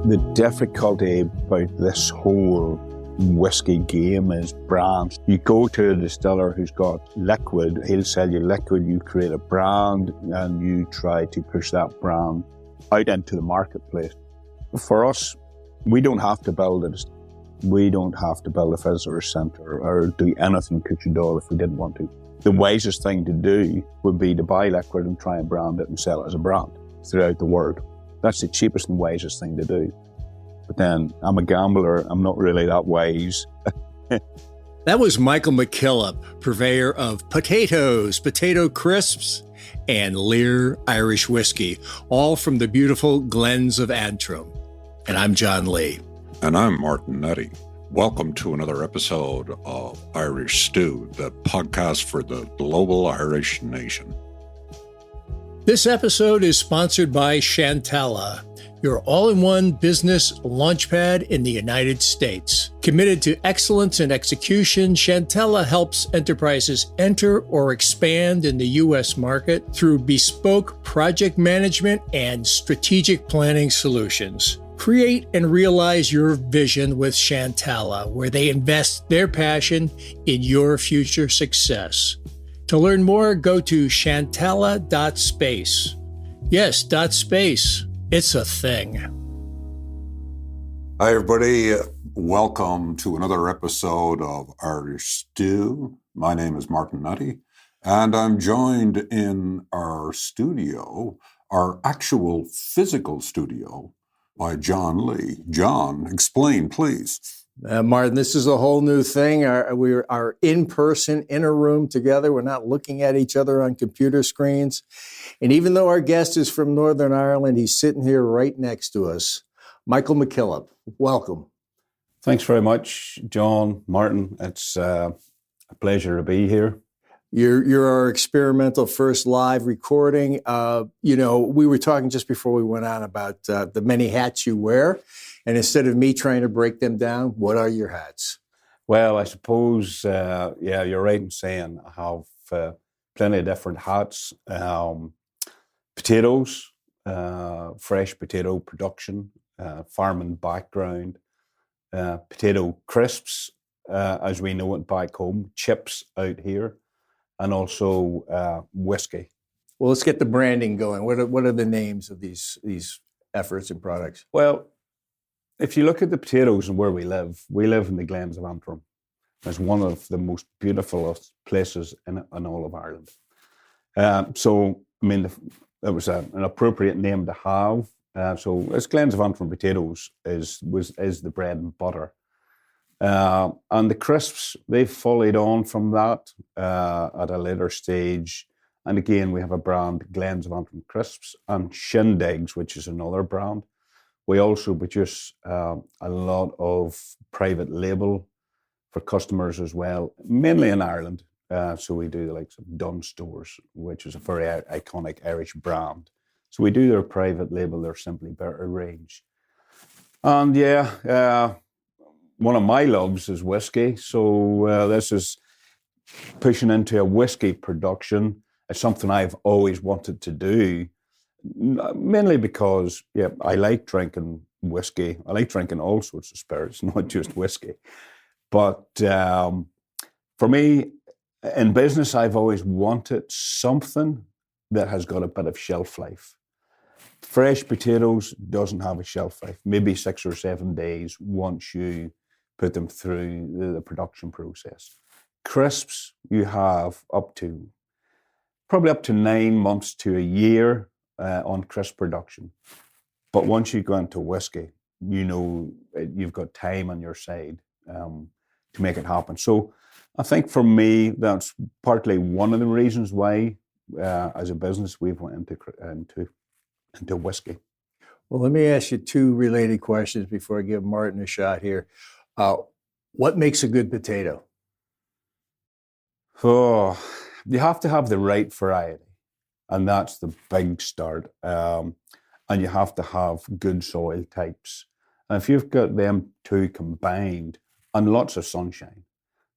The difficulty about this whole whiskey game is brands. You go to a distiller who's got liquid, he'll sell you liquid, you create a brand and you try to push that brand out into the marketplace. For us, we don't have to build a visitor centre or do anything Cushendall if we didn't want to. The wisest thing to do would be to buy liquid and try and brand it and sell it as a brand throughout the world. That's the cheapest and wisest thing to do. But then I'm a gambler. I'm not really that wise. That was Michael McKillop, purveyor of potatoes, potato crisps, and Lear Irish whiskey, all from the beautiful Glens of Antrim. And I'm John Lee. And I'm Martin Nutty. Welcome to another episode of Irish Stew, the podcast for the global Irish nation. This episode is sponsored by Shantala, your all-in-one business launchpad in the United States. Committed to excellence and execution, Shantala helps enterprises enter or expand in the U.S. market through bespoke project management and strategic planning solutions. Create and realize your vision with Shantala, where they invest their passion in your future success. To learn more, go to shantala.space. Yes, .space. It's a thing. Hi, everybody. Welcome to another episode of Irish Stew. My name is Martin Nutty, and I'm joined in our studio, our actual physical studio, by John Lee. John, explain, please. Martin, this is a whole new thing. We are in person, in a room together. We're not looking at each other on computer screens. And even though our guest is from Northern Ireland, he's sitting here right next to us. Michael McKillop, welcome. Thanks very much, John, Martin. It's a pleasure to be here. You're our experimental first live recording. We were talking just before we went on about the many hats you wear. And instead of me trying to break them down, what are your hats? Well, I suppose, you're right in saying I have plenty of different hats. Potatoes, fresh potato production, farming background, potato crisps, as we know it back home, chips out here, and also whiskey. Well, let's get the branding going. What are the names of these efforts and products? Well, if you look at the potatoes and where we live in the Glens of Antrim. It's one of the most beautiful places in all of Ireland. It was an appropriate name to have. So it's Glens of Antrim Potatoes is the bread and butter. And the crisps, they've followed on from that at a later stage. And again, we have a brand, Glens of Antrim Crisps, and Shindigs, which is another brand. We also produce a lot of private label for customers as well, mainly in Ireland. So we do the likes of Dunn Stores, which is a very iconic Irish brand. So we do their private label, their Simply Better range. And one of my loves is whiskey. So this is pushing into a whiskey production. It's something I've always wanted to do. Mainly because, I like drinking whiskey. I like drinking all sorts of spirits, not just whiskey. But for me, in business, I've always wanted something that has got a bit of shelf life. Fresh potatoes doesn't have a shelf life, maybe 6 or 7 days once you put them through the production process. Crisps, you have probably up to 9 months to a year on crisp production. But once you go into whiskey, you've got time on your side to make it happen. So I think for me, that's partly one of the reasons why, as a business, we've went into whiskey. Well, let me ask you two related questions before I give Martin a shot here. What makes a good potato? Oh, you have to have the right variety. And that's the big start. And you have to have good soil types. And if you've got them two combined, and lots of sunshine,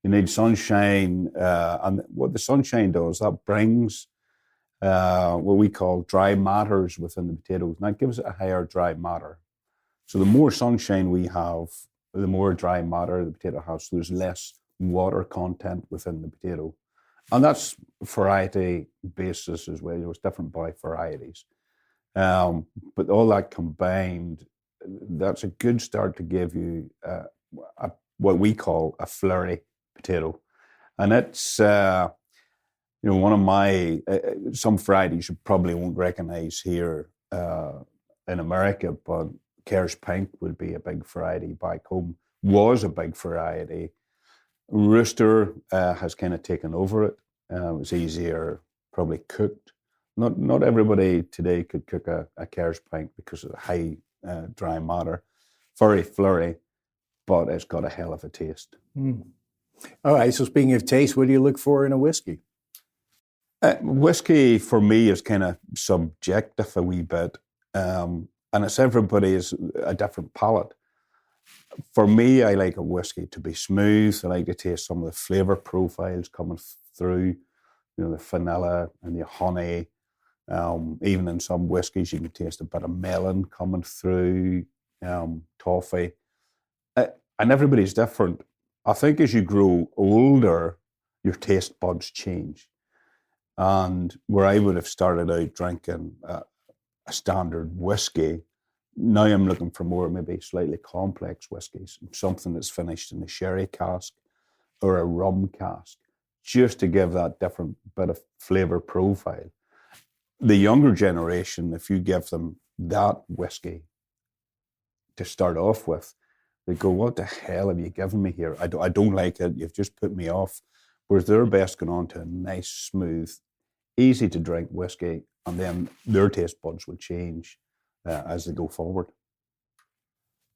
you need sunshine. And what the sunshine does, that brings what we call dry matters within the potatoes. And that gives it a higher dry matter. So the more sunshine we have, the more dry matter the potato has. So there's less water content within the potato. And that's variety basis as well. It's different by varieties. But all that combined, that's a good start to give you what we call a flurry potato. And it's, one of my, some varieties you probably won't recognize here in America, but Kerr's Pink would be a big variety back home, was a big variety. Rooster has kind of taken over it. It's easier, probably cooked. Not everybody today could cook a Kerr's Pink because of the high dry matter. Very flurry, but it's got a hell of a taste. Mm. All right, so speaking of taste, what do you look for in a whiskey? Whiskey for me is kind of subjective a wee bit, and it's everybody's a different palate. For me, I like a whiskey to be smooth. I like to taste some of the flavour profiles coming through, the vanilla and the honey. Even in some whiskies, you can taste a bit of melon coming through, toffee. And everybody's different. I think as you grow older, your taste buds change. And where I would have started out drinking a standard whiskey, now I'm looking for more maybe slightly complex whiskies, something that's finished in a sherry cask or a rum cask, just to give that different bit of flavour profile. The younger generation, if you give them that whiskey to start off with, they go, what the hell have you given me here? I don't like it. You've just put me off. Whereas they're best going on to a nice, smooth, easy to drink whiskey, and then their taste buds will change as they go forward.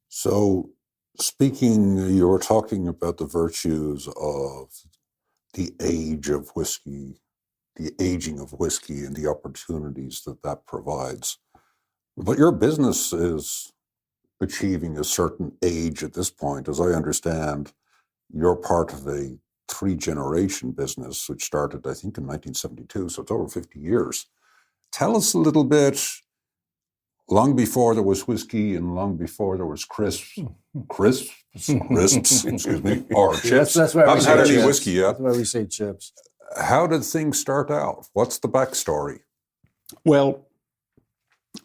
So, you were talking about the virtues of the age of whiskey, the aging of whiskey, and the opportunities that provides. But your business is achieving a certain age at this point. As I understand, you're part of a 3-generation business, which started, I think, in 1972, so it's over 50 years. Tell us a little bit, long before there was whiskey and long before there was crisps, excuse me, or chips. That's why Haven't had any whiskey yet. That's why we say chips. How did things start out? What's the backstory? Well,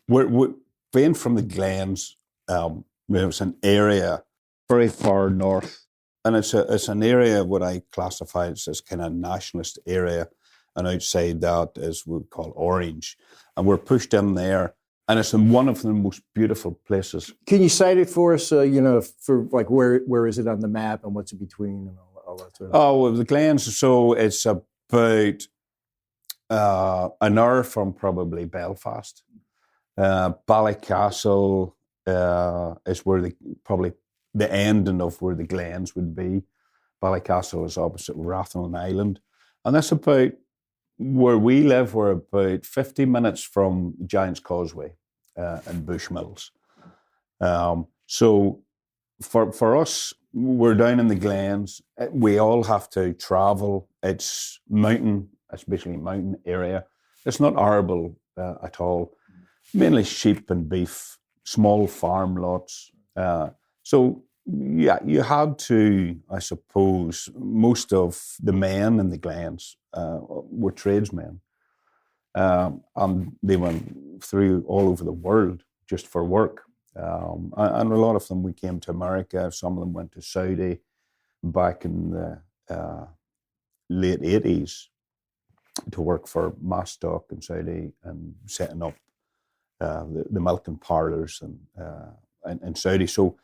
we're being from the Glens, it's an area very far north, and it's an area what I classify as this kind of nationalist area, and outside that is what we call Orange, and we're pushed in there, and it's in one of the most beautiful places. Can you cite it for us? For like where is it on the map and what's in between and all that sort of. Oh, well, the Glens. So it's about an hour from probably Belfast. Ballycastle is where probably the ending of where the Glens would be. Ballycastle is opposite Rathlin Island. And that's about where we live. We're about 50 minutes from Giant's Causeway and Bushmills. So for us, we're down in the Glens. We all have to travel. It's mountain, especially mountain area. It's not arable at all. Mainly sheep and beef, small farm lots. So, yeah, you had to, I suppose, most of the men in the Glens were tradesmen. And they went through all over the world just for work. And a lot of them, we came to America. Some of them went to Saudi back in the late 80s to work for Mastock in Saudi and setting up the milking parlours and Saudi. So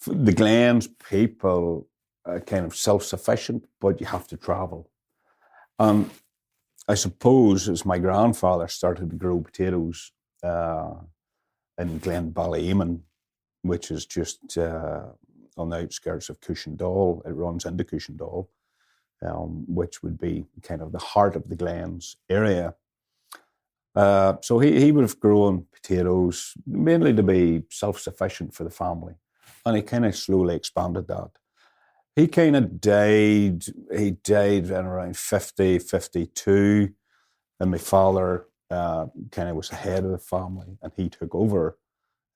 the Glens people are kind of self-sufficient, but you have to travel. I suppose as my grandfather started to grow potatoes in Glenballyeman, which is just on the outskirts of Cushendall. It runs into Cushendall, which would be kind of the heart of the Glens area. So he would have grown potatoes mainly to be self-sufficient for the family. And he kind of slowly expanded that. He kind of died. He died in around 50, 52. And my father kind of was the head of the family, and he took over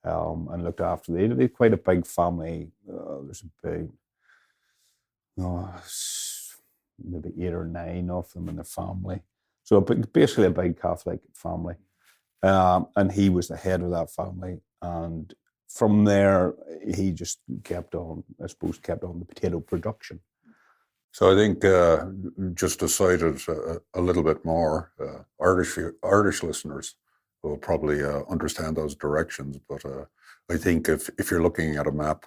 and looked after. They had quite a big family. There's about maybe 8 or 9 of them in the family. So basically a big Catholic family. And he was the head of that family. And from there, he just kept on the potato production. So I think just to cite it a little bit more, Irish listeners will probably understand those directions. But I think if you're looking at a map,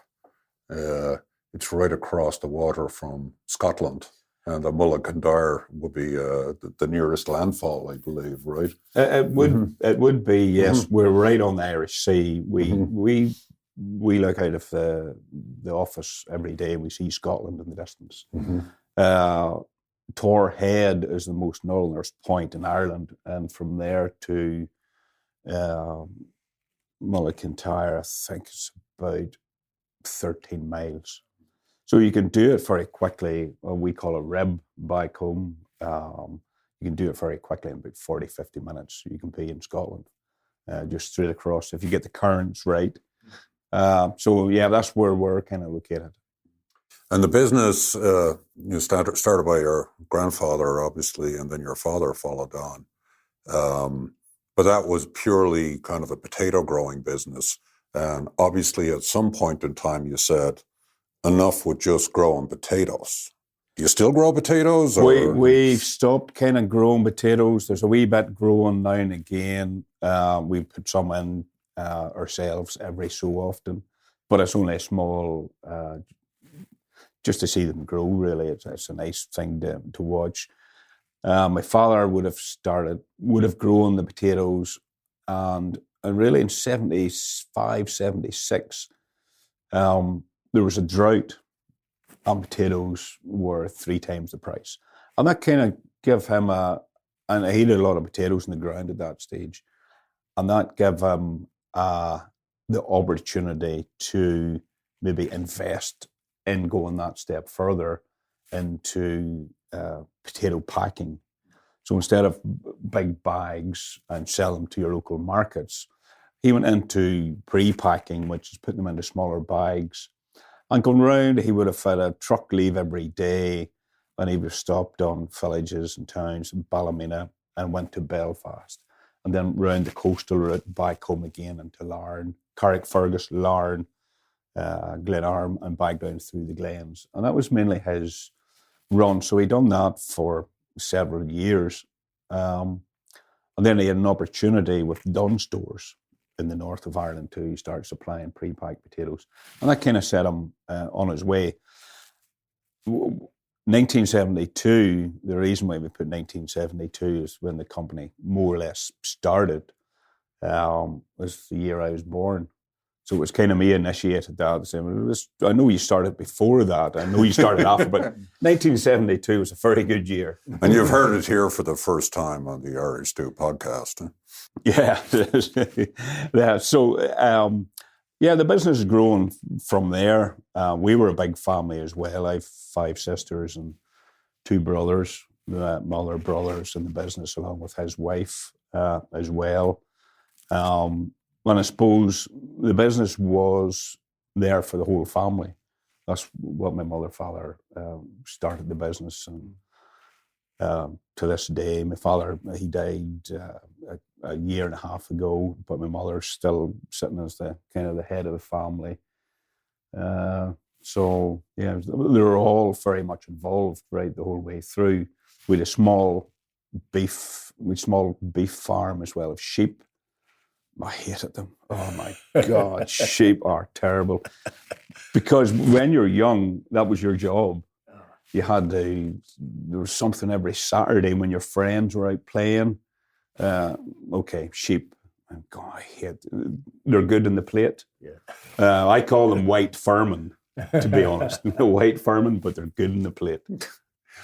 it's right across the water from Scotland. And the Mulla Kildare would be the nearest landfall, I believe, right? It would be, yes. Mm-hmm. We're right on the Irish Sea. We look out of the office every day. We see Scotland in the distance. Mm-hmm. Tor Head is the most northernmost point in Ireland, and from there to Mulla Kildare, I think it's about 13 miles. So you can do it very quickly. We call it rib back home. You can do it very quickly in about 40, 50 minutes. You can be in Scotland, just straight across if you get the currents right. So yeah, that's where we're kind of located. And the business started by your grandfather, obviously, and then your father followed on. But that was purely kind of a potato growing business. And obviously at some point in time you said, enough with just growing potatoes. Do you still grow potatoes? Or? We've stopped kind of growing potatoes. There's a wee bit growing now and again. We put some in ourselves every so often, but it's only a small, just to see them grow, really. It's a nice thing to watch. My father would have grown the potatoes, and really in 75, 76, there was a drought, and potatoes were 3 times the price. And that kind of gave him and he had a lot of potatoes in the ground at that stage, and that gave him the opportunity to maybe invest in going that step further into potato packing. So instead of big bags and sell them to your local markets, he went into pre-packing, which is putting them into smaller bags. And going round, he would have had a truck leave every day, and he would have stopped on villages and towns in Ballymena and went to Belfast, and then round the coastal route back home again into Larne, Carrickfergus, Larne, Glenarm, and back down through the Glens. And that was mainly his run. So he'd done that for several years. And then he had an opportunity with Dunn stores in the north of Ireland to start supplying pre-packed potatoes. And that kind of set him on his way. 1972, the reason why we put 1972 is when the company more or less started, was the year I was born. So it was kind of me initiated that. I know you started before that. I know you started after, but 1972 was a very good year. And you've heard it here for the first time on the Irish Stew podcast. Huh? Yeah. Yeah. So, the business has grown from there. We were a big family as well. I have 5 sisters and 2 brothers. My other brother's in the business along with his wife as well. And I suppose the business was there for the whole family. That's what my mother, father started the business, and to this day, my father, he died a year and a half ago, but my mother's still sitting as the kind of the head of the family. So yeah, they were all very much involved right the whole way through. We had a small beef farm as well of sheep. I hated them. Oh my God, sheep are terrible. Because when you're young, that was your job. You had there was something every Saturday when your friends were out playing. Sheep. God, I hate. They're good in the plate. Yeah. I call them white vermin, to be honest. White vermin, but they're good in the plate.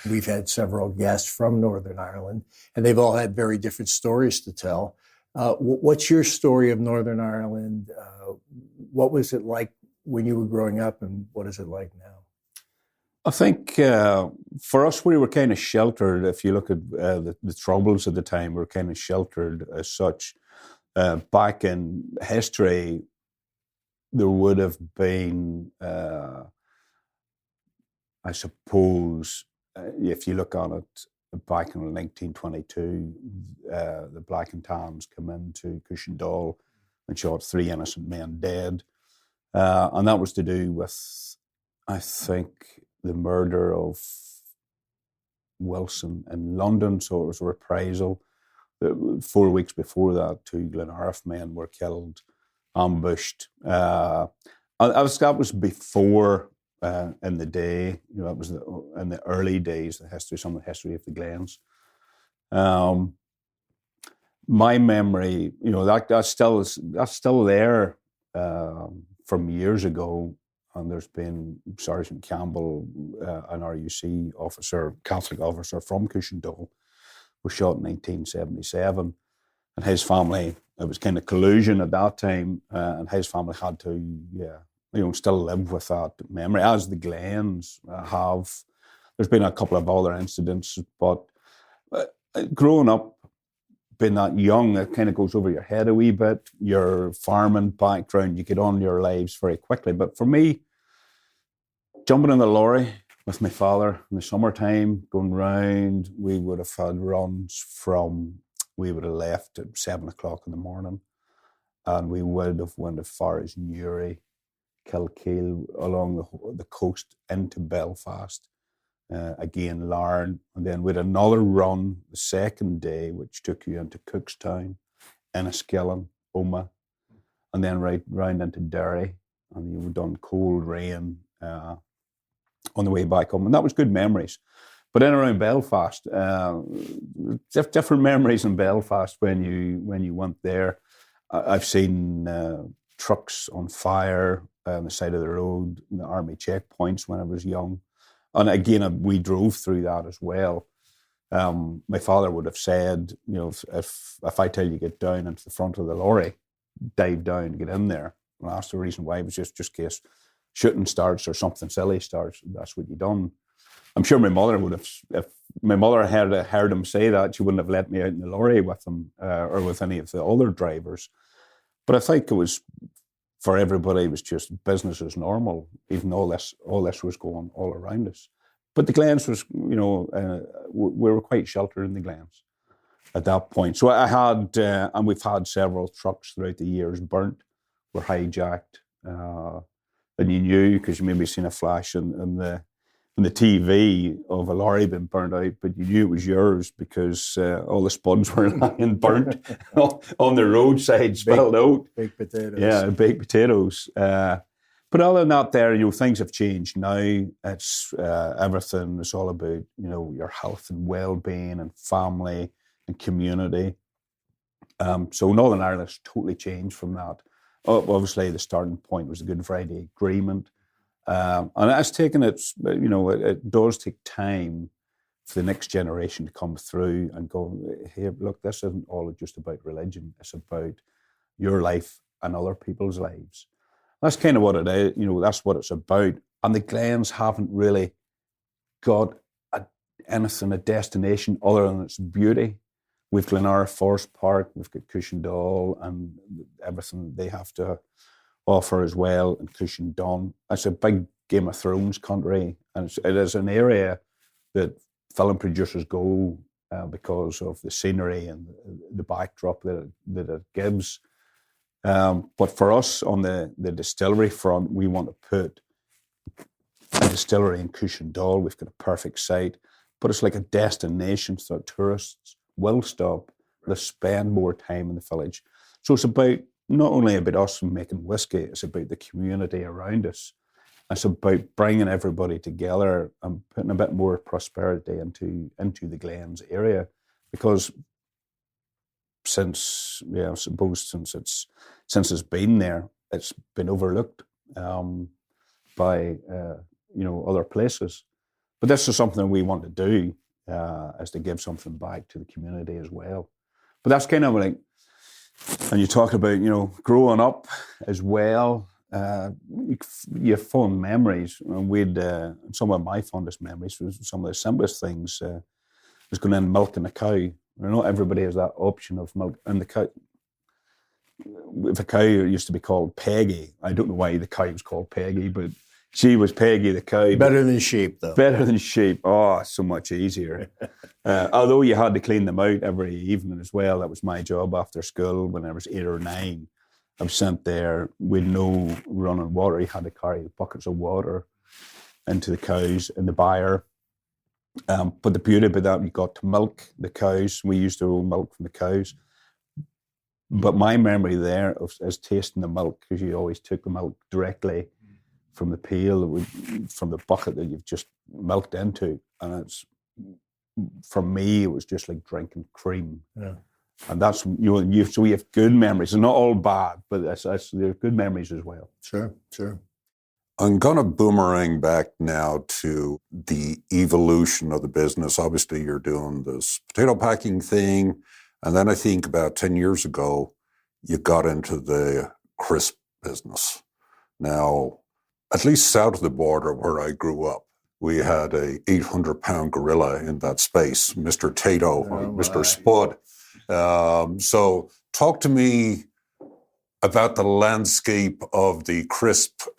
We've had several guests from Northern Ireland, and they've all had very different stories to tell. What's your story of Northern Ireland? What was it like when you were growing up, and what is it like now? I think for us, we were kind of sheltered. If you look at the troubles at the time, we were kind of sheltered as such. Back in history, there would have been, I suppose, if you look on it, back in 1922, the Black and Tans came into Cushendall and shot 3 innocent men dead. And that was to do with, I think, the murder of Wilson in London, so it was a reprisal. 4 weeks before that, 2 Glenariff men were killed, ambushed. That was before, in the day, that was in the early days, some of the history of the Glens. My memory, that's still there from years ago. And there's been Sergeant Campbell, an RUC officer, Catholic officer from Cushendall, was shot in 1977. And his family, it was kind of collusion at that time, and his family had to, still live with that memory, as the Glens have. There's been a couple of other incidents, but growing up, being that young, it kind of goes over your head a wee bit. Your farming background, you get on your lives very quickly. But for me, jumping in the lorry with my father in the summertime, going round, we would have had runs we would have left at 7 o'clock in the morning, and we would have went as far as Newry, Kilkeel, along the coast into Belfast, again Larne, and then we had another run the second day, which took you into Cookstown, Enniskillen, Omagh, and then right round into Derry, and you were done cold rain on the way back home, and that was good memories. But in around Belfast, different memories in Belfast when you went there. I've seen trucks on fire on the side of the road, the army checkpoints when I was young. And again, we drove through that as well. My father would have said, if I tell you get down into the front of the lorry, dive down, get in there. And that's the reason why. It was just in case shooting starts or something silly starts, that's what you done. I'm sure my mother would have, if my mother had heard him say that, she wouldn't have let me out in the lorry with him or with any of the other drivers. But I think it was, for everybody, it was just business as normal, even all this was going all around us. But the Glens was, we were quite sheltered in the Glens at that point. So I had, and we've had several trucks throughout the years burnt, were hijacked, and you knew, because you maybe seen a flash in the TV of a lorry being burnt out, but you knew it was yours because all the spuds were lying burnt on the roadside, spilled out. Baked potatoes. Yeah, baked potatoes. But other than that, there, things have changed now. It's everything. It's all about your health and well-being and family and community. So Northern Ireland's totally changed from that. Obviously, the starting point was the Good Friday Agreement. And it's taken it does take time for the next generation to come through and go, hey, look, this isn't all just about religion. It's about your life and other people's lives. That's kind of what it is. That's what it's about. And the Glens haven't really got a destination other than its beauty. We've Glenara Forest Park, we've got Cushendall, and everything they have to offer as well in Cushendall. It's a big Game of Thrones country, and it is an area that film producers go because of the scenery and the backdrop that it gives. But for us on the distillery front, we want to put a distillery in Cushendall. We've got a perfect site, but it's like a destination so that tourists will stop, they'll spend more time in the village. So it's about not only about us making whiskey, it's about the community around us. It's about bringing everybody together and putting a bit more prosperity into the Glens area, because since it's been there, it's been overlooked by other places. But this is something we want to do, is to give something back to the community as well. But that's kind of like, and you talk about growing up as well. You have fond memories, and we'd some of my fondest memories was some of the simplest things. Was going in and milking a cow. Not everybody has that option of milk, and the cow. the cow used to be called Peggy. I don't know why the cow was called Peggy, but she was Peggy the cow. Better than sheep, though. Better than sheep. Oh, so much easier. Although you had to clean them out every evening as well. That was my job after school when I was 8 or 9. I was sent there with no running water. You had to carry buckets of water into the cows in the byre. But the beauty about that, you got to milk the cows. We used our own milk from the cows. But my memory there is tasting the milk, because you always took the milk directly from the pail, from the bucket that you've just milked into. And for me, it was just like drinking cream. Yeah. And that's, so we have good memories. They're not all bad, but they're good memories as well. Sure. I'm going to boomerang back now to the evolution of the business. Obviously, you're doing this potato packing thing. And then I think about 10 years ago, you got into the crisp business. Now, at least south of the border where I grew up, we had a 800-pound gorilla in that space, Mr. Tato, Mr. Spud. So talk to me about the landscape of the crisp/chip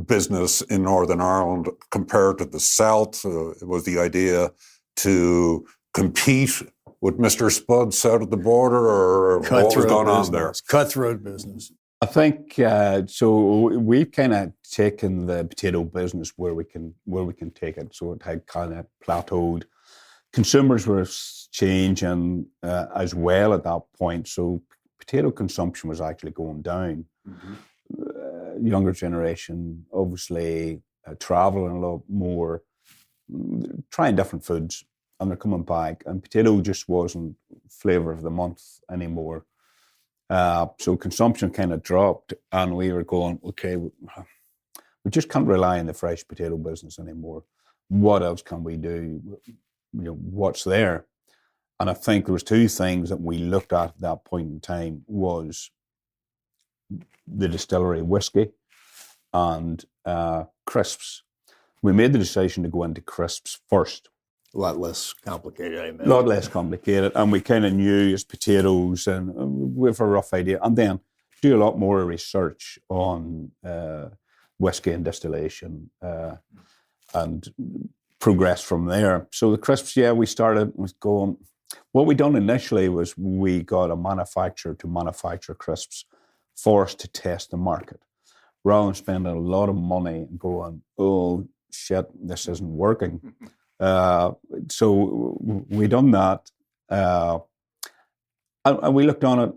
business in Northern Ireland compared to the South. Was the idea to compete with Mr. Spud south of the border, or what was going on there? Cutthroat business. I think so. We've kind of taken the potato business where we can take it. So it had kind of plateaued. Consumers were changing as well at that point. So potato consumption was actually going down. Mm-hmm. Younger generation, obviously, traveling a lot more, trying different foods, and they're coming back. And potato just wasn't flavour of the month anymore. So consumption kind of dropped, and we were going, okay, we just can't rely on the fresh potato business anymore. What else can we do? What's there? And I think there was 2 things that we looked at that point in time was the distillery whiskey and crisps. We made the decision to go into crisps first. A lot less complicated, I imagine. A lot less complicated. And we kind of knew as potatoes and with a rough idea. And then do a lot more research on whiskey and distillation and progress from there. So the crisps, we started with going. What we done initially was we got a manufacturer to manufacture crisps for us to test the market, rather than spending a lot of money and going, oh shit, this isn't working. So we done that, and we looked on it.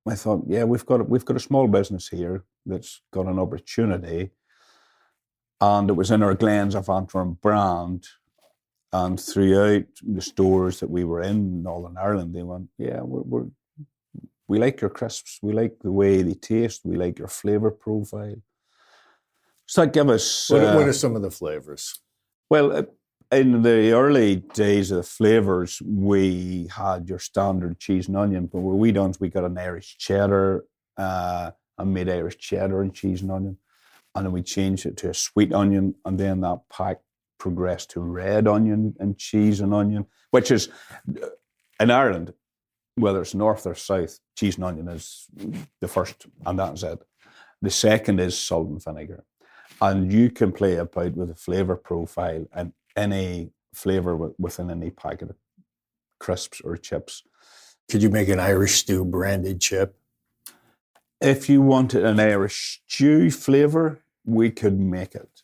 I thought, we've got a small business here that's got an opportunity, and it was in our Glens of Antrim brand. And throughout the stores that we were in Northern Ireland, they went, we like your crisps, we like the way they taste, we like your flavour profile. So that gave us... What are some of the flavours? Well, in the early days of the flavours, we had your standard cheese and onion, but what we done is we got an Irish cheddar, and made Irish cheddar and cheese and onion, and then we changed it to a sweet onion, and then that pack progressed to red onion and cheese and onion, which is, in Ireland, whether it's north or south, cheese and onion is the first, and that's it. The second is salt and vinegar. And you can play about with the flavour profile and any flavour within any packet of crisps or chips. Could you make an Irish stew branded chip? If you wanted an Irish stew flavour, we could make it.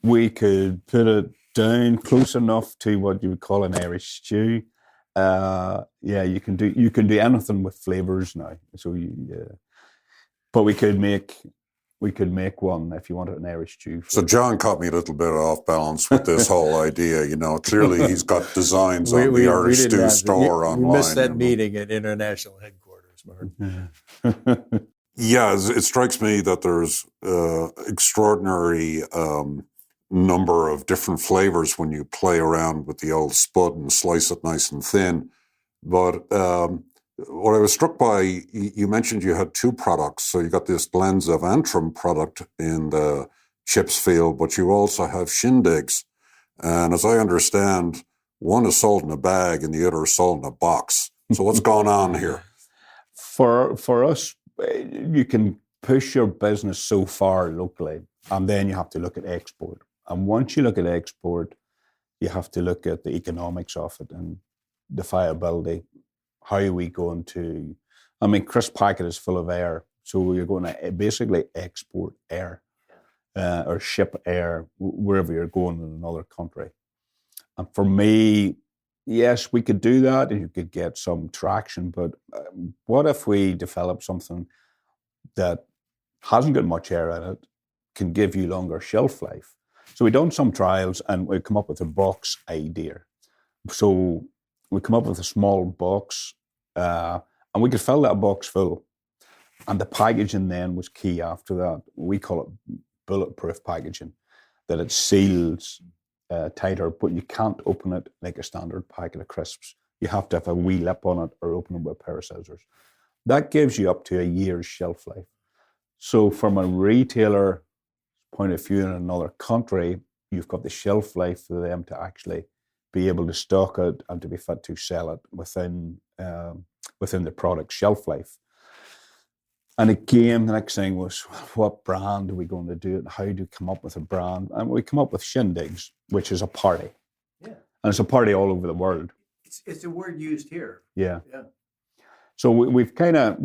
We could put it down close enough to what you would call an Irish stew. You can do anything with flavours now. So but we could make one if you wanted an Irish stew. So John caught me a little bit off balance with this whole idea. Clearly he's got designs on the Irish stew store online. You missed that meeting at international headquarters, Mark. Yeah, it strikes me that there's extraordinary number of different flavors when you play around with the old spud and slice it nice and thin. But what I was struck by, you mentioned you had 2 products. So you got this Glens of Antrim product in the chips field, but you also have Shindigs. And as I understand, one is sold in a bag and the other is sold in a box. So what's going on here? For us, you can push your business so far locally, and then you have to look at export. And once you look at export, you have to look at the economics of it and the viability. How are we going to? I mean, crisp packet is full of air, so you're going to basically export air or ship air wherever you're going in another country. And for me, yes, we could do that and you could get some traction, but what if we develop something that hasn't got much air in it, can give you longer shelf life? So we've done some trials and we come up with a box idea. So we come up with a small box and we could fill that box full. And the packaging then was key after that. We call it bulletproof packaging, that it seals tighter, but you can't open it like a standard packet of crisps. You have to have a wee lip on it or open it with a pair of scissors. That gives you up to a year's shelf life. So from a retailer point of view in another country, you've got the shelf life for them to actually be able to stock it and to be fit to sell it within the product's shelf life. And again, the next thing was, what brand are we going to do it? How do we come up with a brand? And we come up with Shindigs, which is a party. Yeah. And it's a party all over the world. It's a word used here. Yeah. Yeah. So we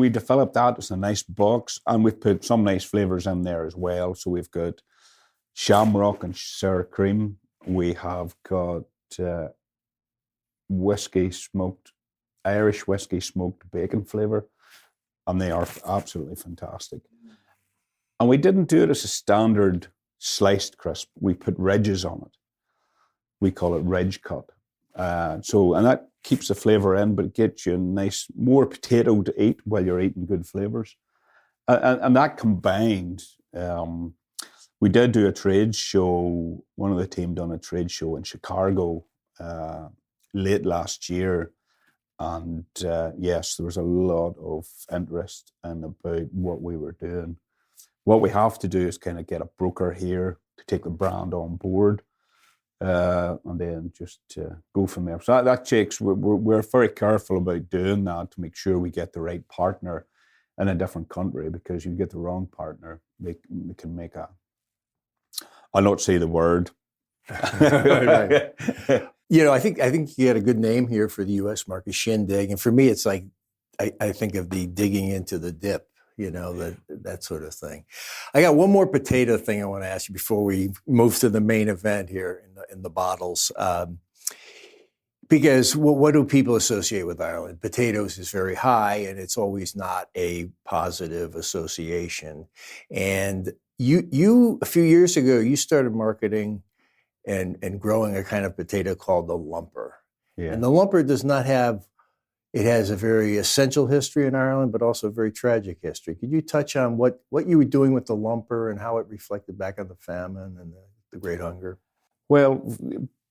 developed that as a nice box, and we've put some nice flavors in there as well. So we've got shamrock and sour cream. We have got Irish whiskey smoked bacon flavor, and they are absolutely fantastic. And we didn't do it as a standard sliced crisp. We put ridges on it. We call it ridge cut. And that keeps the flavour in, but it gets you a nice, more potato to eat while you're eating good flavours. And that combined, we did do a trade show. One of the team done a trade show in Chicago late last year. And yes, there was a lot of interest in about what we were doing. What we have to do is kind of get a broker here to take the brand on board. And then just go from there. So that takes, we're very careful about doing that to make sure we get the right partner in a different country, because you get the wrong partner, they can make I'll not say the word. Right. You know, I think you got a good name here for the U.S. market, Shindig. And for me, it's like, I think of the digging into the dip, you know, that sort of thing. I got one more potato thing I want to ask you before we move to the main event here in the bottles. Because what do people associate with Ireland? Potatoes is very high, and it's always not a positive association. And you a few years ago, you started marketing and growing a kind of potato called the lumper. Yeah. And the lumper does not have, it has a very essential history in Ireland, but also a very tragic history. Could you touch on what you were doing with the lumper and how it reflected back on the famine and the Great Hunger? Well,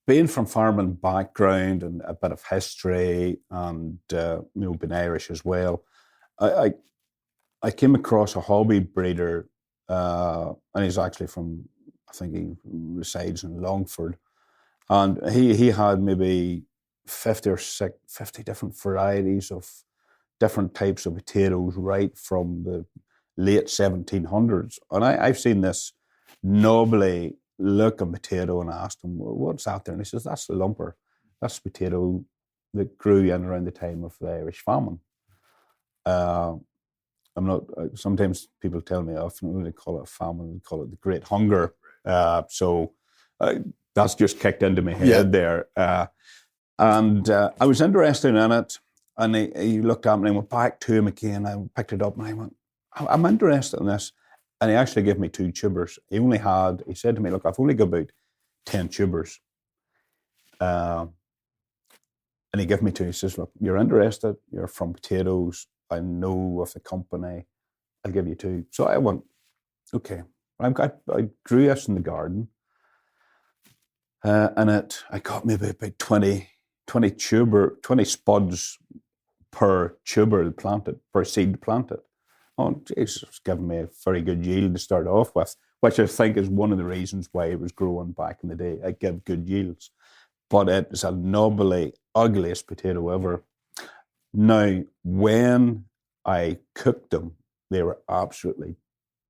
being from farming background and a bit of history and, being Irish as well, I came across a hobby breeder, and he's actually from, I think he resides in Longford, and he had maybe 50 different varieties of different types of potatoes right from the late 1700s. And I've seen this knobbly looking potato, and I asked him, well, what's that there? And he says, that's the lumper. That's the potato that grew in around the time of the Irish famine. Sometimes people tell me, often when they call it a famine, they call it the Great Hunger. So that's just kicked into my head there. And I was interested in it, and he looked at me and I went back to him again. I picked it up and I went, I'm interested in this. And he actually gave me 2 tubers. He said to me, look, I've only got about 10 tubers. And he gave me 2. He says, look, you're interested, you're from potatoes, I know of the company, I'll give you 2. So I went, okay. I grew this in the garden. And I got maybe about 20 spuds per tuber planted, per seed planted. Oh, Jesus, it's given me a very good yield to start off with, which I think is one of the reasons why it was growing back in the day. It gave good yields. But it is a knobbly, ugliest potato ever. Now, when I cooked them. They were absolutely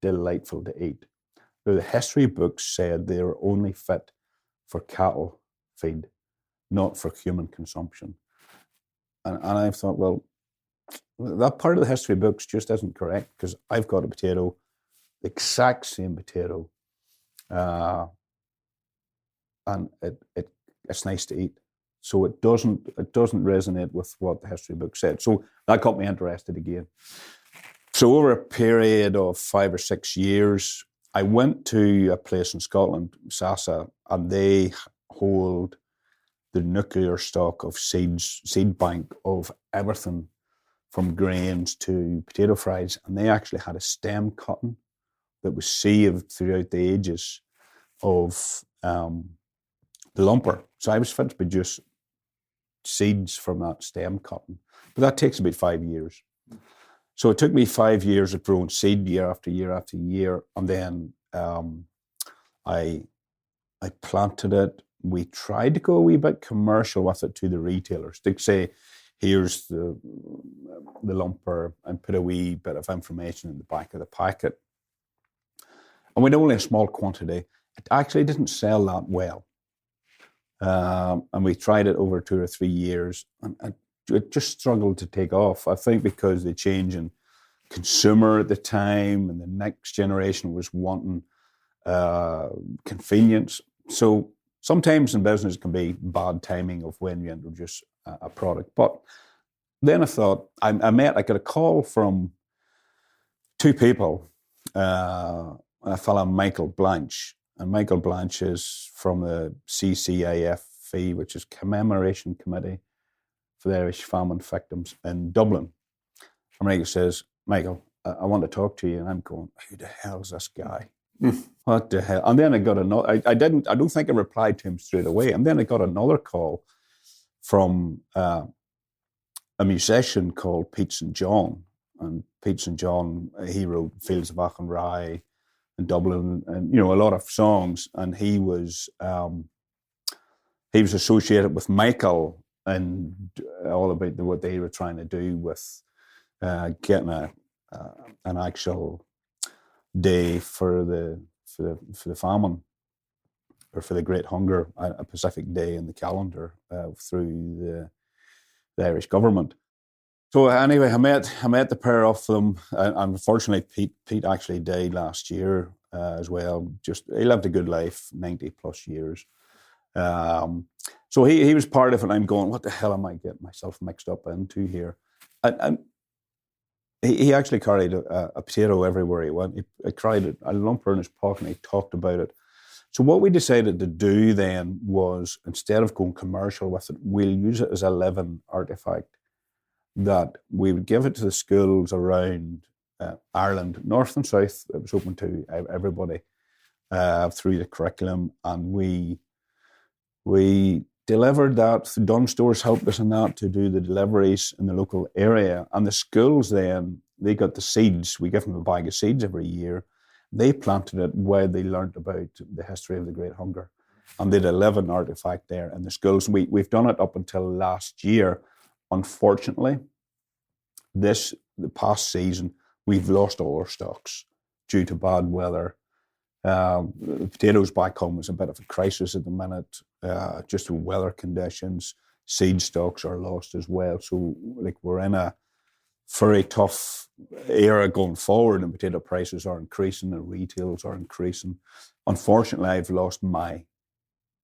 delightful to eat. The history books said they were only fit for cattle feed, not for human consumption. And I thought, well, that part of the history books just isn't correct, because I've got a potato, the exact same potato, and it's nice to eat. So it doesn't resonate with what the history book said. So that got me interested again. So over a period of 5 or 6 years, I went to a place in Scotland, Sasa, and they hold the nuclear stock of seed bank of everything from grains to potato fries. And they actually had a stem cotton that was saved throughout the ages of the lumper. So I was fit to produce seeds from that stem cotton. But that takes about 5 years. So it took me 5 years of growing seed year after year after year. And then I planted it. We tried to go a wee bit commercial with it to the retailers. They'd say, here's the lumper, and put a wee bit of information in the back of the packet. And we'd only a small quantity. It actually didn't sell that well. And we tried it over 2 or 3 years, and it just struggled to take off. I think because the change in consumer at the time, and the next generation was wanting convenience. So sometimes in business it can be bad timing of when you introduce a product. But then I thought, I got a call from 2 people, a fellow Michael Blanche. And Michael Blanche is from the CCIFE, which is Commemoration Committee for the Irish Famine Victims in Dublin. And Michael says, Michael, I want to talk to you. And I'm going, who the hell is this guy? What the hell? And then I got another, I don't think I replied to him straight away. And then I got another call from a musician called Pete St. John. And Pete St. John, he wrote Fields of Achonry in Dublin, and a lot of songs. And he was associated with Michael and all about what they were trying to do with getting an actual day for the famine, or for the Great Hunger, a Pacific Day in the calendar through the Irish government. So anyway, I met the pair of them, and unfortunately Pete actually died last year as well. He lived a good life, 90 plus years. So he was part of it, and I'm going, what the hell am I getting myself mixed up into here? And he actually carried a potato everywhere he went. He carried a lumper in his pocket, and he talked about it. So what we decided to do then was, instead of going commercial with it, we'll use it as a living artefact, that we would give it to the schools around Ireland, north and south. It was open to everybody through the curriculum, and we delivered that. The Dunn stores helped us in that, to do the deliveries in the local area. And the schools then, they got the seeds. We give them a bag of seeds every year. They planted it while they learnt about the history of the Great Hunger. And they did a living artefact there in the schools. We've done it up until last year. Unfortunately, the past season, we've lost all our stocks due to bad weather. The potatoes back home is a bit of a crisis at the minute, just with weather conditions. Seed stocks are lost as well. So we're in a very tough era going forward, and potato prices are increasing and retails are increasing. Unfortunately, I've lost my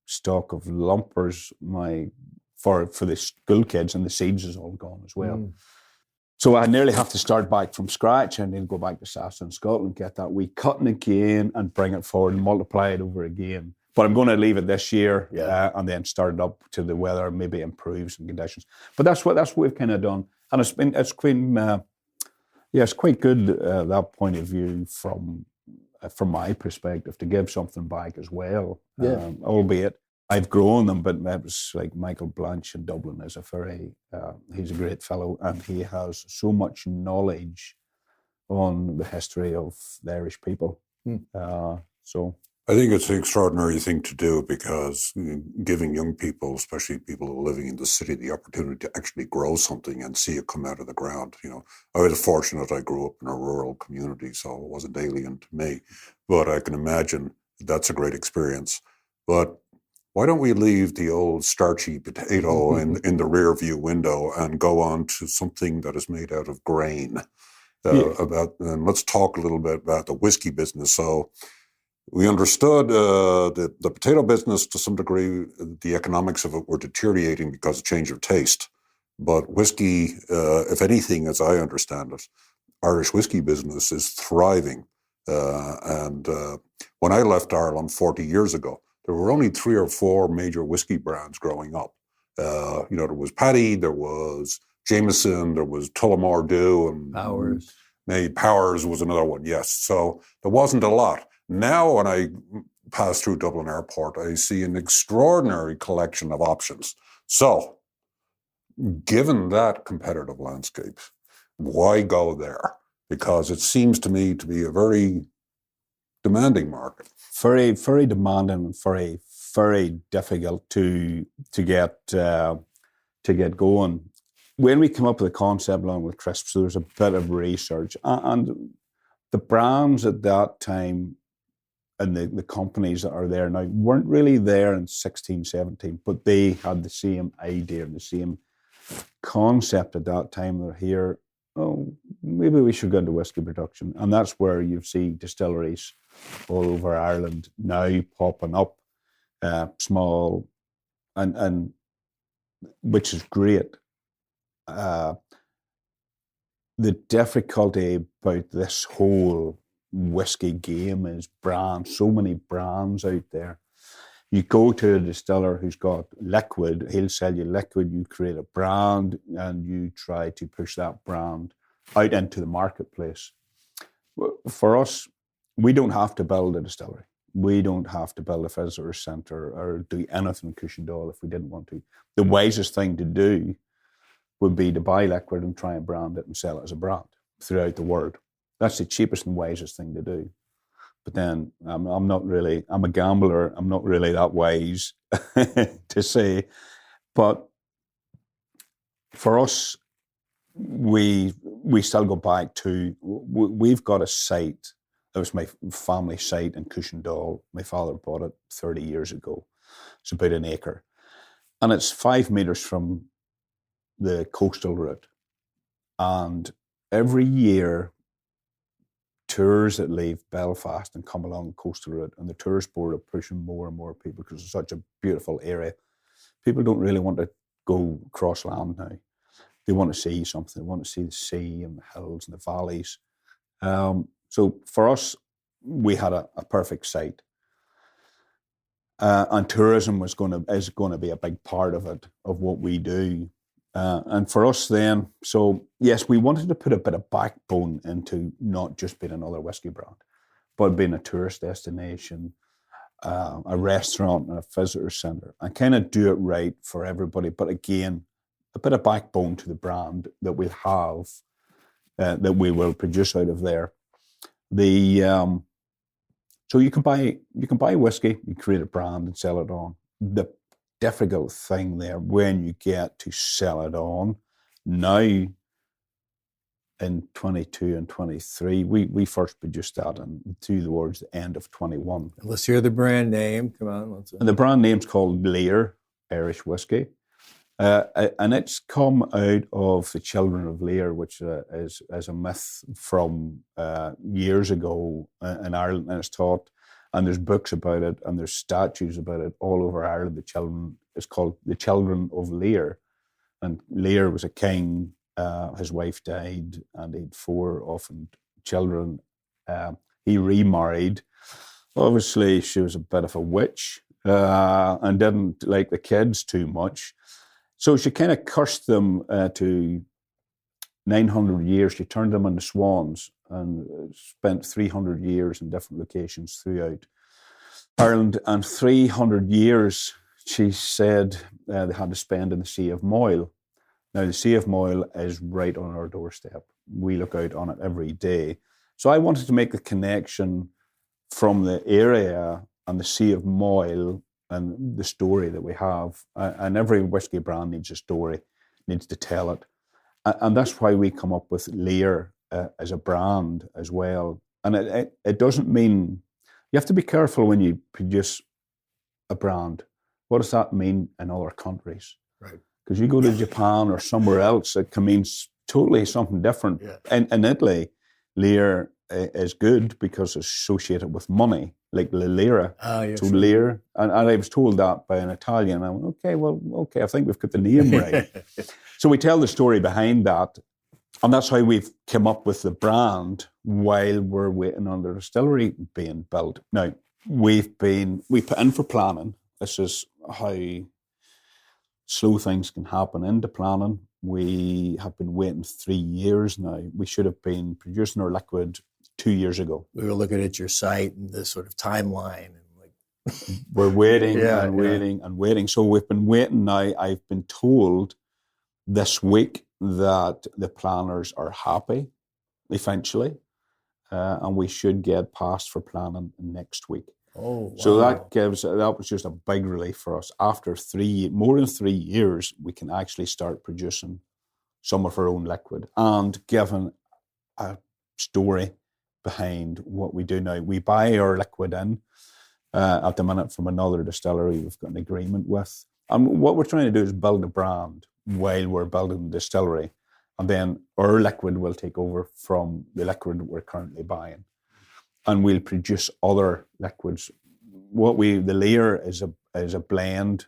stock of lumpers, for the school kids, and the seeds is all gone as well. So I nearly have to start back from scratch, and then go back to Sasa in Scotland, get that wee cutting again, and bring it forward and multiply it over again. But I'm going to leave it this year, and then start it up till the weather maybe improves and conditions. But that's what we've kind of done, and it's quite good that point of view from my perspective, to give something back as well. Albeit I've grown them, but it was like Michael Blanche in Dublin is he's a great fellow, and he has so much knowledge on the history of the Irish people. So I think it's an extraordinary thing to do because giving young people, especially people who are living in the city, the opportunity to actually grow something and see it come out of the ground. I was fortunate I grew up in a rural community, so it wasn't alien to me. But I can imagine that's a great experience. But why don't we leave the old starchy potato in the rear view window and go on to something that is made out of grain? And let's talk a little bit about the whiskey business. So we understood the potato business to some degree, the economics of it were deteriorating because of change of taste. But whiskey, if anything, as I understand it, Irish whiskey business is thriving. And when I left Ireland 40 years ago, there were only 3 or 4 major whiskey brands growing up. There was Paddy, there was Jameson, there was Tullamore Dew, and Powers. Maybe Powers was another one, yes. So there wasn't a lot. Now, when I pass through Dublin Airport, I see an extraordinary collection of options. So, given that competitive landscape, why go there? Because it seems to me to be a very demanding market. Very, very demanding and very, very difficult to get going. When we came up with the concept along with crisps, there was a bit of research, and the brands at that time and the companies that are there now weren't really there in 16, 17, but they had the same idea, the same concept at that time. They're here, maybe we should go into whiskey production. And that's where you see distilleries all over Ireland now popping up, small, and which is great. The difficulty about this whole whiskey game is brands, so many brands out there. You go to a distiller who's got liquid, he'll sell you liquid, you create a brand and you try to push that brand out into the marketplace. For us, we don't have to build a distillery. We don't have to build a visitor centre or do anything in Cushendall if we didn't want to. The wisest thing to do would be to buy liquid and try and brand it and sell it as a brand throughout the world. That's the cheapest and wisest thing to do. But then I'm a gambler. I'm not really that wise to say. But for us, we still go back to, we've got a site. It was my family site in Cushendall. My father bought it 30 years ago. It's about an acre. And it's 5 meters from the coastal route. And every year, tours that leave Belfast and come along the coastal route, and the tourist board are pushing more and more people because it's such a beautiful area. People don't really want to go across land now. They want to see something. They want to see the sea and the hills and the valleys. So for us, we had a perfect site. And tourism is going to be a big part of it, of what we do. And for us then, so yes, we wanted to put a bit of backbone into not just being another whiskey brand, but being a tourist destination, a restaurant and a visitor centre, and kind of do it right for everybody. But again, a bit of backbone to the brand that we have, that we will produce out of there. So you can buy whiskey, you create a brand and sell it on. The difficult thing there when you get to sell it on now in 22 and 23, we first produced that towards the end of 21. Let's hear the brand name. Come on. And the brand name's called Lear Irish Whiskey. And it's come out of the Children of Lear, which is a myth from years ago in Ireland, and it's taught. And there's books about it, and there's statues about it all over Ireland. It's called the Children of Lear. And Lear was a king. His wife died, and he had 4 orphaned children. He remarried. Obviously, she was a bit of a witch and didn't like the kids too much. So she kind of cursed them to 900 years. She turned them into swans and spent 300 years in different locations throughout Ireland. And 300 years, she said, they had to spend in the Sea of Moyle. Now, the Sea of Moyle is right on our doorstep. We look out on it every day. So I wanted to make the connection from the area and the sea of Moyle and the story that we have. And every whiskey brand needs a story, needs to tell it. And that's why we come up with Lear as a brand as well. And it doesn't mean, you have to be careful when you produce a brand. What does that mean in other countries? Right. Because you go to Japan or somewhere else, it can mean totally something different. Yeah. In Italy, Lear is good because it's associated with money, like the lira. Yes, so Lear, and I was told that by an Italian. I went, okay, I think we've got the name right. So we tell the story behind that, and that's how we've come up with the brand while we're waiting on the distillery being built. Now, we put in for planning. This is how slow things can happen into planning. We have been waiting 3 years now. We should have been producing our liquid 2 years ago. We were looking at your site and the sort of timeline. And we're waiting and waiting. So we've been waiting now. I've been told this week that the planners are happy, eventually, and we should get passed for planning next week. Oh, wow. So that was just a big relief for us. After more than 3 years, we can actually start producing some of our own liquid and given a story behind what we do now. We buy our liquid in at the minute from another distillery we've got an agreement with. And what we're trying to do is build a brand while we're building the distillery. And then our liquid will take over from the liquid that we're currently buying. And we'll produce other liquids. The Lear is a blend.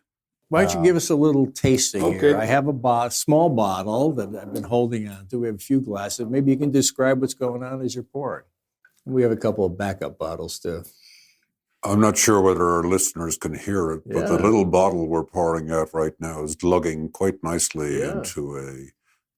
Why don't you give us a little tasting okay. here? I have a small bottle that I've been holding on to. We have a few glasses. Maybe you can describe what's going on as you're pouring. We have a couple of backup bottles too. I'm not sure whether our listeners can hear it, but the little bottle we're pouring out right now is lugging quite nicely into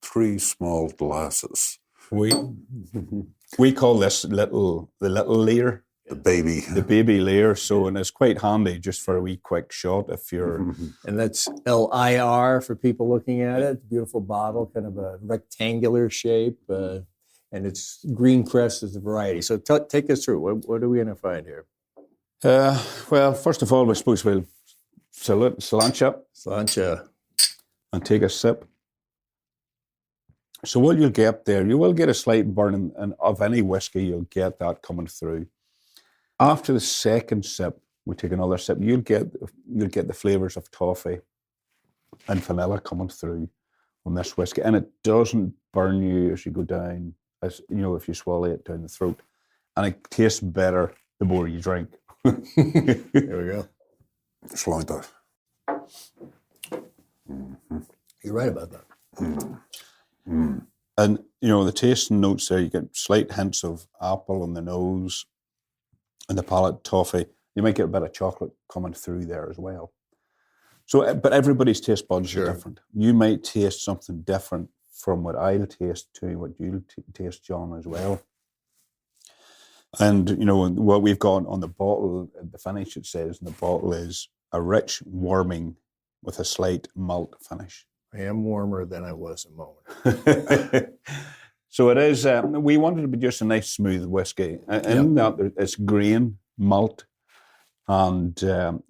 3 small glasses. We call this the little Lear. The baby Lear. So, and it's quite handy just for a wee quick shot if you're... And that's LIR for people looking at it. Beautiful bottle, kind of a rectangular shape. And it's Green Crest is the variety. So take us through. What are we going to find here? Well, first of all, I suppose we'll cilantro. And take a sip. So what you'll get there, you will get a slight burn of any whiskey, you'll get that coming through. After the second sip, we take another sip, you'll get the flavours of toffee and vanilla coming through on this whiskey. And it doesn't burn you as you go down, as you know, if you swallow it down the throat. And it tastes better the more you drink. There we go. It's like that. You're right about that. And, you know, the tasting notes there, you get slight hints of apple on the nose and the palate, toffee. You might get a bit of chocolate coming through there as well. So, but everybody's taste buds are different. You might taste something different from what I'll taste to what you'll taste, John, as well. And, you know, what we've got on the bottle, the finish it says in the bottle is a rich warming with a slight malt finish. I am warmer than I was a moment. So it is, we wanted to be just a nice smooth whiskey. And that it's grain, malt, and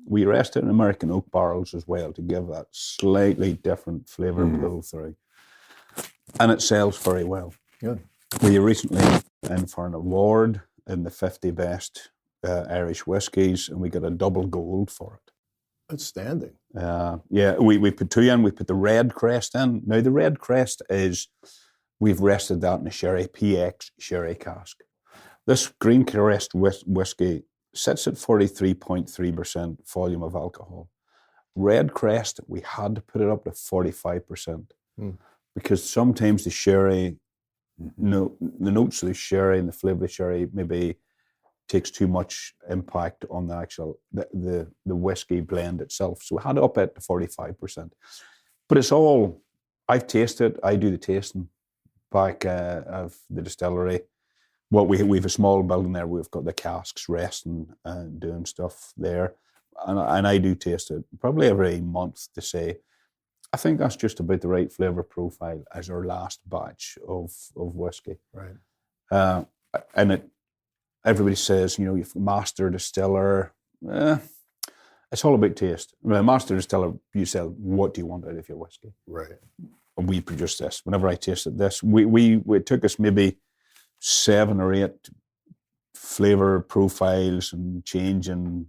we rested in American oak barrels as well to give that slightly different flavour pull through. And it sells very well. Good. We recently in for an award in the 50 best Irish whiskies, and we got a double gold for it. Outstanding. We put 2 in. We put the Red Crest in. Now, the Red Crest we've rested that in a sherry, PX sherry cask. This Green Crest whiskey sits at 43.3% volume of alcohol. Red Crest, we had to put it up to 45% because sometimes the sherry, the notes of the sherry and the flavour of the sherry maybe takes too much impact on the actual the whiskey blend itself. So we had to up it to 45%. But it's all, I've tasted, I do the tasting back of the distillery. We've a small building there, we've got the casks resting and doing stuff there. And I do taste it probably every month to say, I think that's just about the right flavour profile as our last batch of whiskey. Right. And everybody says, you know, you've master distiller, it's all about taste. Well, master distiller, you sell, what do you want out of your whiskey? Right. And we produce this. Whenever I tasted this, it took us maybe 7 or 8 flavor profiles and changing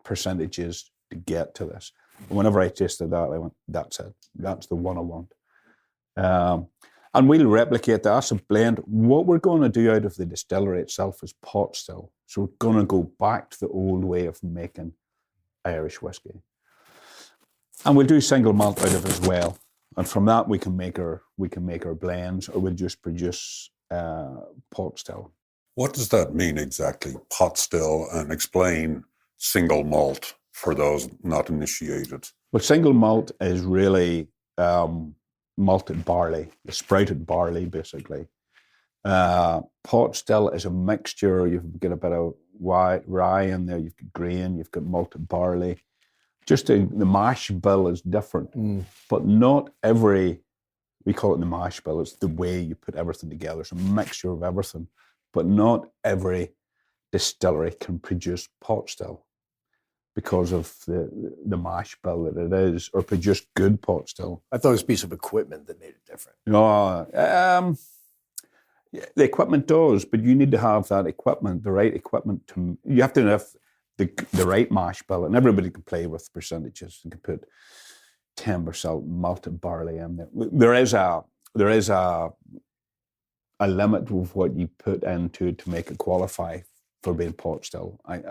percentages to get to this. And whenever I tasted that, I went, that's it. That's the one I want. And we'll replicate that as a blend. What we're going to do out of the distillery itself is pot still. So we're going to go back to the old way of making Irish whiskey. And we'll do single malt out of it as well. And from that we can make our blends, or we'll just produce pot still. What does that mean exactly, pot still, and explain single malt for those not initiated? Well, single malt is really malted barley, the sprouted barley, basically. Pot still is a mixture. You've got a bit of rye in there, you've got grain, you've got malted barley. Just the mash bill is different, but not every, we call it the mash bill, it's the way you put everything together. It's a mixture of everything, but not every distillery can produce pot still because of the mash bill that it is, or produce good pot still. I thought it was a piece of equipment that made it different. No, the equipment does, but you need to have that equipment, the right equipment. You have to have the right mash bill, and everybody can play with percentages. You can put 10% malted barley in there. There is a limit of what you put into it to make it qualify for being pot still. I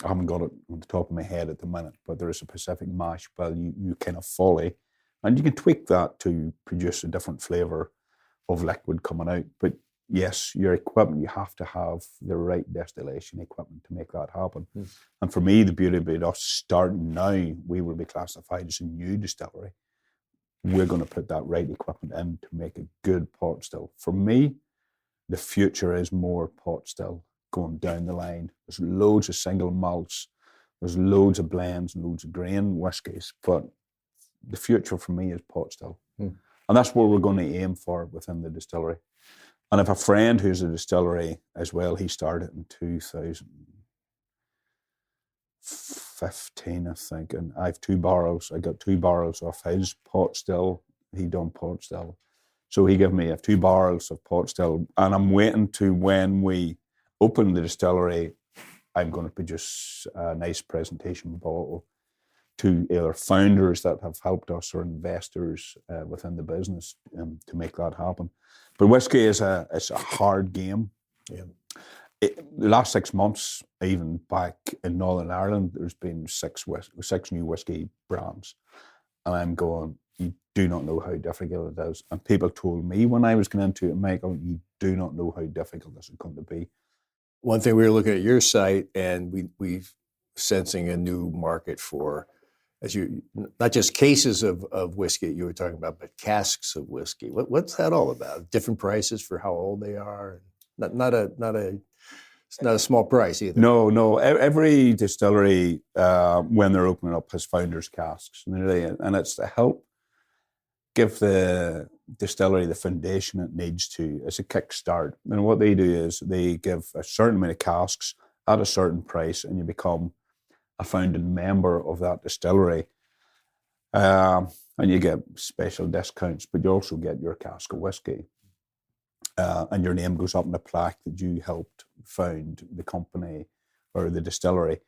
haven't got it on the top of my head at the minute, but there is a specific mash bill you kind of follow, and you can tweak that to produce a different flavour of liquid coming out. But yes, your equipment, you have to have the right distillation equipment to make that happen. And for me, the beauty about us starting now, we will be classified as a new distillery. We're going to put that right equipment in to make a good pot still. For me, the future is more pot still going down the line. There's loads of single malts, there's loads of blends and loads of grain whiskies, but the future for me is pot still. And that's what we're going to aim for within the distillery. And I have a friend who's a distillery as well. He started in 2015, I think, and I have 2 barrels. I got 2 barrels off his pot still. He done pot still. So he gave me 2 barrels of pot still, and I'm waiting to, when we open the distillery, I'm going to produce a nice presentation bottle to either founders that have helped us or investors within the business to make that happen. But whiskey is a hard game. Yeah. The last 6 months, even back in Northern Ireland, there's been 6 new whiskey brands. And I'm going, you do not know how difficult it is. And people told me when I was going into it, Michael, you do not know how difficult this is going to be. One thing, we were looking at your site, and we sensing a new market for, as you, not just cases of whiskey you were talking about, but casks of whiskey. What's that all about? Different prices for how old they are? It's not a small price either. No. Every distillery, when they're opening up, has founders casks, and it's to help give the distillery the foundation it needs to. It's a kickstart. And what they do is they give a certain amount of casks at a certain price, and you become a founding member of that distillery. And you get special discounts, but you also get your cask of whiskey. And your name goes up in a plaque that you helped found the company or the distillery.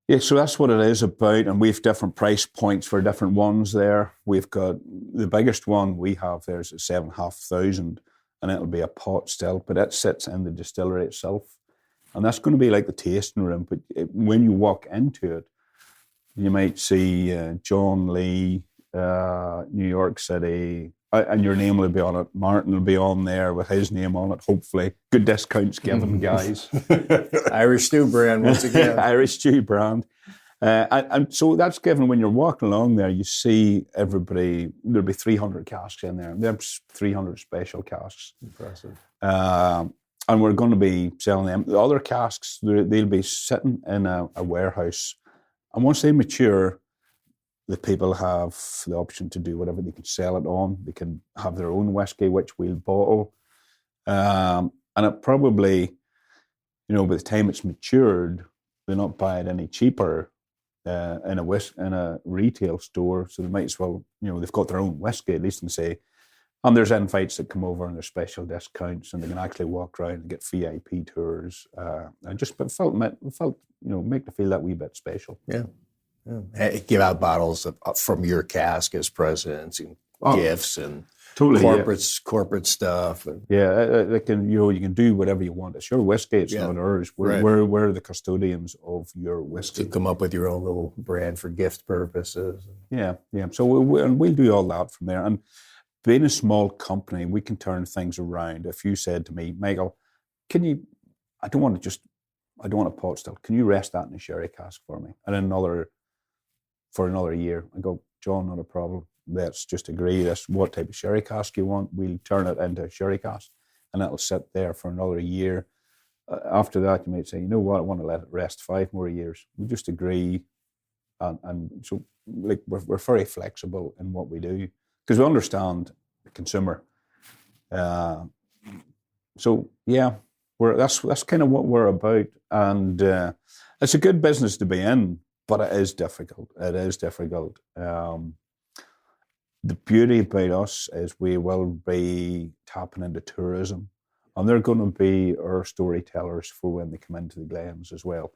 Yeah, so that's what it is about, and we've different price points for different ones there. We've got, the biggest one we have there is at 7,500, and it'll be a pot still, but it sits in the distillery itself. And that's going to be like the tasting room, but when you walk into it, you might see John Lee, New York City, and your name will be on it. Martin will be on there with his name on it, hopefully. Good discounts given, guys. Irish stew brand, once again. Irish stew brand. And so that's given when you're walking along there, you see everybody, there'll be 300 casks in there. There's 300 special casks. Impressive. And we're going to be selling them. The other casks, they'll be sitting in a warehouse. And once they mature, the people have the option to do whatever. They can sell it on. They can have their own whiskey, which we'll bottle. And it probably, by the time it's matured, they're not buying any cheaper in a retail store. So they might as well, they've got their own whiskey at least, and say, and there's invites that come over and there's special discounts, and they can actually walk around and get VIP tours. And just felt make them feel that wee bit special. Yeah. Give out bottles from your cask as presents and gifts and totally corporate stuff. They can, you can do whatever you want. It's your whiskey. It's not ours. We're the custodians of your whiskey. To come up with your own little brand for gift purposes. Yeah. So we'll do all that from there. And being a small company, we can turn things around. If you said to me, Michael, I don't want a pot still. Can you rest that in a sherry cask for me? And for another year. I go, John, not a problem. Let's just agree. That's what type of sherry cask you want. We'll turn it into a sherry cask, and it'll sit there for another year. After that, you might say, you know what, I want to let it rest 5 more years. We just agree, and so we're very flexible in what we do because we understand the consumer. So yeah, that's kind of what we're about, and it's a good business to be in, but it is difficult. It is difficult. The beauty about us is we will be tapping into tourism, and they're going to be our storytellers for when they come into the Glens as well.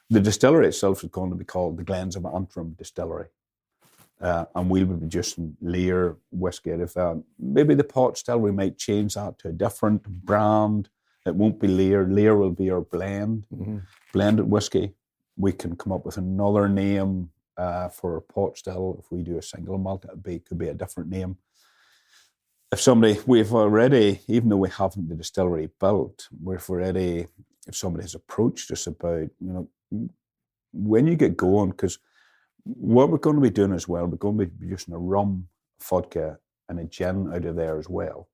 The distillery itself is going to be called the Glens of Antrim Distillery, and we'll be producing Lear whiskey out of that. Maybe the pot still, we might change that to a different brand. It won't be Lear. Lear will be our blended whiskey. We can come up with another name for a pot still. If we do a single malt, it could be a different name. We've already, even though we haven't the distillery built, if somebody has approached us about, when you get going, because what we're going to be doing as well, we're going to be producing a rum, vodka, and a gin out of there as well,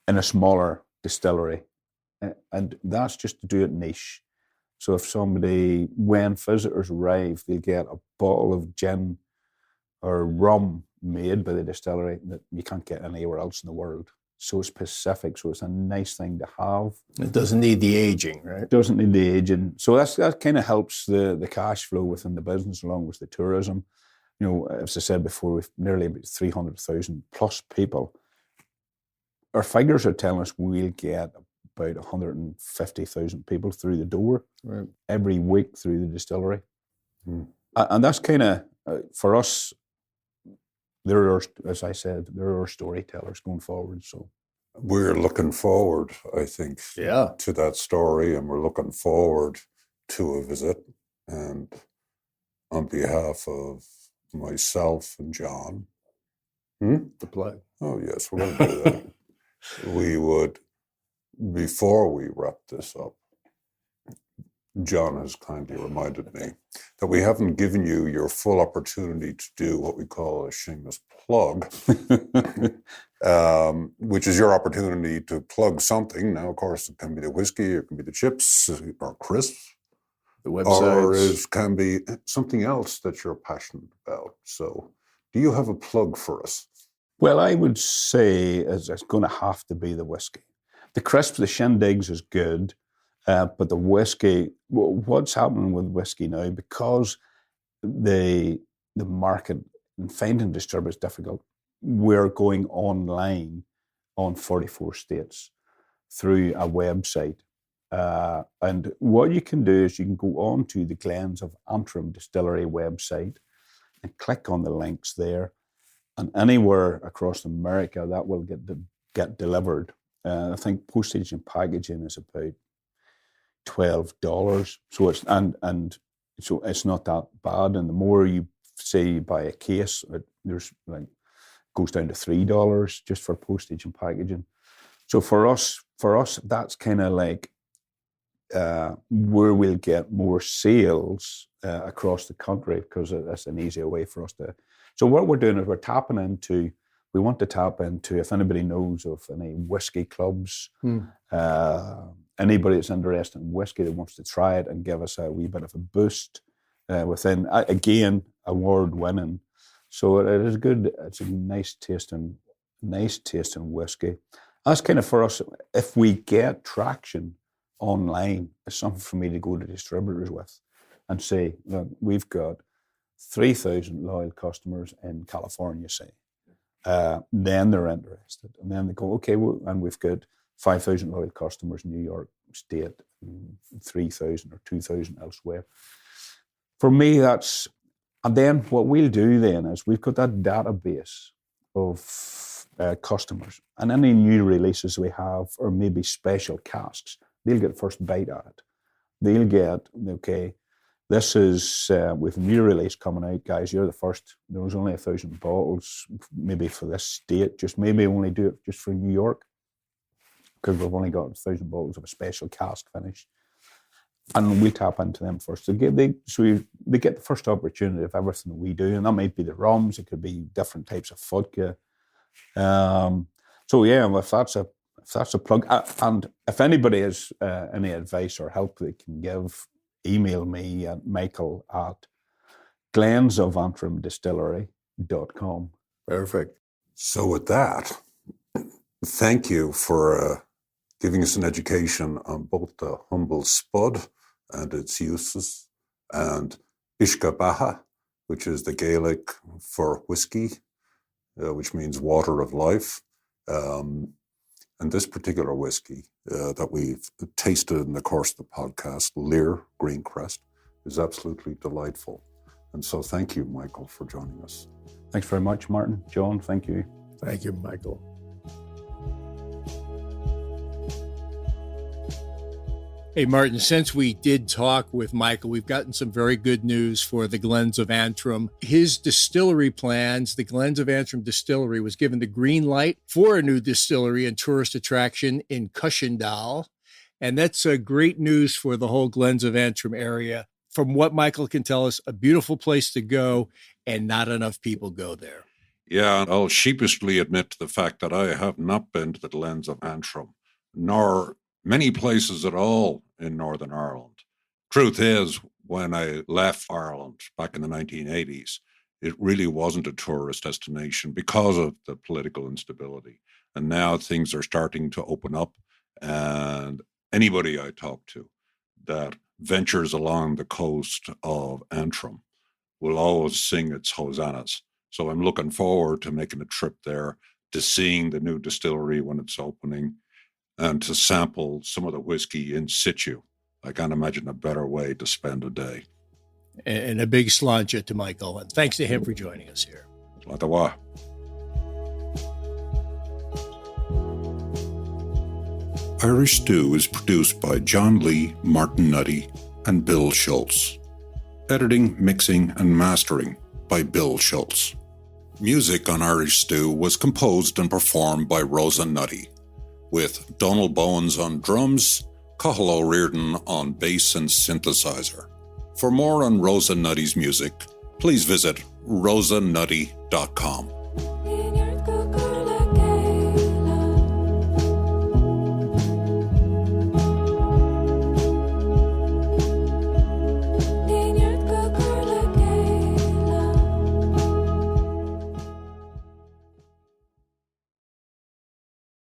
in a smaller distillery. And that's just to do it niche. So if when visitors arrive, they'll get a bottle of gin or rum made by the distillery that you can't get anywhere else in the world. So specific, so it's a nice thing to have. It doesn't need the aging, right? It doesn't need the aging. So that kind of helps the cash flow within the business along with the tourism. As I said before, we've nearly about 300,000 plus people. Our figures are telling us we'll get about 150,000 people through the door every week through the distillery. And that's kind of, for us, as I said, there are storytellers going forward. So we're looking forward, I think, to that story, and we're looking forward to a visit. And on behalf of myself and John, the plug. Oh yes, we're going to do that. We would. Before we wrap this up, John has kindly reminded me that we haven't given you your full opportunity to do what we call a shameless plug, which is your opportunity to plug something. Now, of course, it can be the whiskey, it can be the chips, or crisps, the website, or it can be something else that you're passionate about. So, do you have a plug for us? Well, I would say it's going to have to be the whiskey. The crisp, the Shindigs is good, but the whiskey, what's happening with whiskey now, because the market and finding distributors is difficult, we're going online on 44 states through a website. And what you can do is you can go on to the Glens of Antrim Distillery website and click on the links there. And anywhere across America, that will get delivered. I think postage and packaging is about $12. So it's not that bad. And the more you buy a case, goes down to $3 just for postage and packaging. So for us, that's kind of like where we'll get more sales across the country, because that's an easier way for us to. So what we're doing is we want to tap into, if anybody knows of any whiskey clubs, anybody that's interested in whiskey that wants to try it and give us a wee bit of a boost within, again, award-winning. So it is good. It's a nice tasting whiskey. That's kind of for us. If we get traction online is something for me to go to distributors with and say, look, we've got 3,000 loyal customers in California, say. Then they're interested. And then they go, okay, well, and we've got 5,000 loyal customers in New York State, 3,000 or 2,000 elsewhere. For me, that's, and then what we'll do then is we've got that database of customers, and any new releases we have, or maybe special casks, they'll get first bite at it. They'll get, okay, this is, with a new release coming out, guys, you're the first. There was only 1,000 bottles, maybe for this state, just maybe only do it just for New York, because we've only got 1,000 bottles of a special cask finish. And we tap into them first. So they get the first opportunity of everything that we do, and that might be the rums, it could be different types of vodka. So yeah, if that's a plug, and if anybody has any advice or help they can give, email me at Michael at Glens of Antrim Distillery.com. Perfect. So with that, thank you for giving us an education on both the humble spud and its uses, and Uisce Beatha, which is the Gaelic for whiskey, which means water of life. And this particular whiskey that we've tasted in the course of the podcast, Lear Green Crest, is absolutely delightful. And so thank you, Michael, for joining us. Thanks very much, Martin. John, thank you. Thank you, Michael. Hey, Martin, since we did talk with Michael, we've gotten some very good news for the Glens of Antrim. His distillery plans, the Glens of Antrim Distillery, was given the green light for a new distillery and tourist attraction in Cushendall. And that's great news for the whole Glens of Antrim area. From what Michael can tell us, a beautiful place to go, and not enough people go there. Yeah, I'll sheepishly admit to the fact that I have not been to the Glens of Antrim, nor many places at all in Northern Ireland. Truth is, when I left Ireland back in the 1980s, it really wasn't a tourist destination because of the political instability. And now things are starting to open up, and anybody I talk to that ventures along the coast of Antrim will always sing its hosannas. So I'm looking forward to making a trip there, to seeing the new distillery when it's opening, and to sample some of the whiskey in situ. I can't imagine a better way to spend a day. And a big sláinte to Michael, and thanks to him for joining us here. Slatawa. Irish Stew is produced by John Lee, Martin Nutty, and Bill Schultz. Editing, mixing, and mastering by Bill Schultz. Music on Irish Stew was composed and performed by Rosa Nutty, with Donald Bowens on drums, Cathal O'Riordan on bass and synthesizer. For more on Rosa Nutty's music, please visit rosanutty.com.